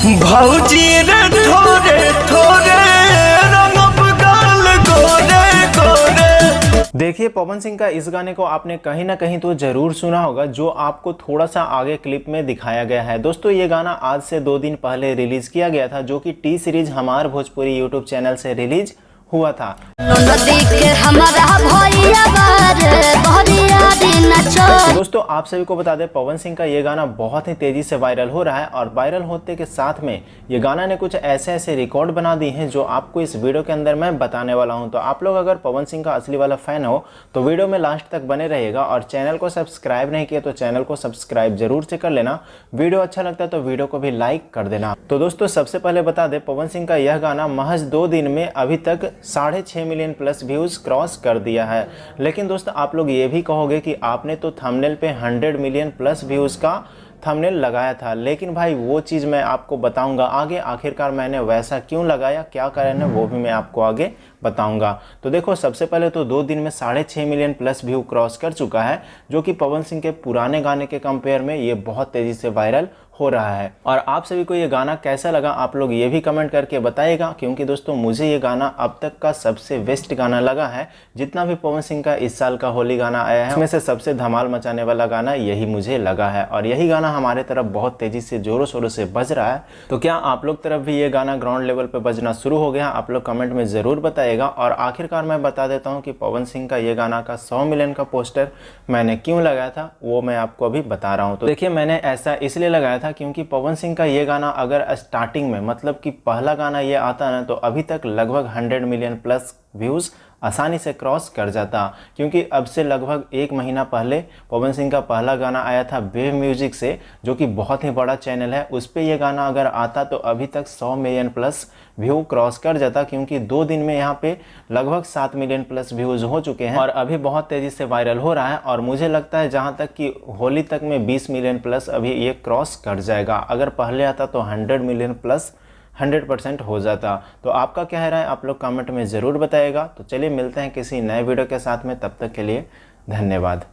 भौजी रे थोरे थोरे रंगब गाल गोरे गोरे। देखिए, पवन सिंह का इस गाने को आपने कहीं ना कहीं तो जरूर सुना होगा, जो आपको थोड़ा सा आगे क्लिप में दिखाया गया है। दोस्तों, ये गाना आज से 2 दिन पहले रिलीज किया गया था, जो कि टी सीरीज हमार भोजपुरी यूट्यूब चैनल से रिलीज हुआ था। तो दोस्तों, आप सभी को बता दें, पवन सिंह का ये गाना बहुत ही तेजी से वायरल हो रहा है और वायरल होते के साथ में ये गाना ने कुछ ऐसे रिकॉर्ड बना दिए हैं जो आपको इस वीडियो के अंदर मैं बताने वाला हूं। तो आप लोग अगर पवन सिंह का असली वाला फैन हो तो वीडियो में लास्ट तक बने रहिएगा, और चैनल को सब्सक्राइब नहीं किया तो चैनल को सब्सक्राइब जरूर से कर लेना। वीडियो अच्छा लगता है तो वीडियो को भी लाइक कर देना। तो दोस्तों, सबसे पहले बता दें, पवन सिंह का यह गाना महज 2 दिन में अभी तक 6.5 मिलियन प्लस व्यूज क्रॉस कर दिया है। लेकिन दोस्तों, आप लोग ये भी कहोगे कि आपने तो थंबनेल पे 100 मिलियन प्लस व्यूज का थंबनेल लगाया था, लेकिन भाई वो चीज़ मैं आपको बताऊंगा आगे। आखिरकार मैंने वैसा क्यों लगाया, क्या कारण है, वो भी मैं आपको आगे बताऊंगा। तो देखो, सबसे पहले तो 2 दिन में 6.5 मिलियन प्लस व्यू क्रॉस कर चुका है, जो कि पवन सिंह के पुराने गाने के कंपेयर में ये बहुत तेज़ी से वायरल हो रहा है। और आप सभी को ये गाना कैसा लगा, आप लोग ये भी कमेंट करके बताइएगा, क्योंकि दोस्तों मुझे ये गाना अब तक का सबसे बेस्ट गाना लगा है। जितना भी पवन सिंह का इस साल का होली गाना आया है, उसमें से सबसे धमाल मचाने वाला गाना यही मुझे लगा है, और यही गाना हमारे तरफ बहुत तेजी से जोरों शोरों से बज रहा है। तो क्या आप लोग तरफ भी ये गाना ग्राउंड लेवल पे बजना शुरू हो गया? आप लोग कमेंट में ज़रूर बताइएगा। और आखिरकार मैं बता देता हूँ कि पवन सिंह का ये गाना का 100 मिलियन का पोस्टर मैंने क्यों लगाया था, वो मैं आपको अभी बता रहा हूँ। तो देखिए, मैंने ऐसा इसलिए लगाया था क्योंकि पवन सिंह का ये गाना अगर स्टार्टिंग में, मतलब कि पहला गाना ये आता ना, तो अभी तक लगभग 100 मिलियन प्लस व्यूज़ आसानी से क्रॉस कर जाता। क्योंकि अब से लगभग 1 महीना पहले पवन सिंह का पहला गाना आया था वेव म्यूजिक से, जो कि बहुत ही बड़ा चैनल है। उस पर यह गाना अगर आता तो अभी तक 100 मिलियन प्लस व्यू क्रॉस कर जाता, क्योंकि 2 दिन में यहाँ पे लगभग 7 मिलियन प्लस व्यूज़ हो चुके हैं और अभी बहुत तेज़ी से वायरल हो रहा है। और मुझे लगता है जहाँ तक कि होली तक में 20 मिलियन प्लस अभी ये क्रॉस कर जाएगा। अगर पहले आता तो 100 मिलियन प्लस 100% हो जाता। तो आपका क्या राय है, आप लोग कमेंट में ज़रूर बताइएगा। तो चलिए मिलते हैं किसी नए वीडियो के साथ में, तब तक के लिए धन्यवाद।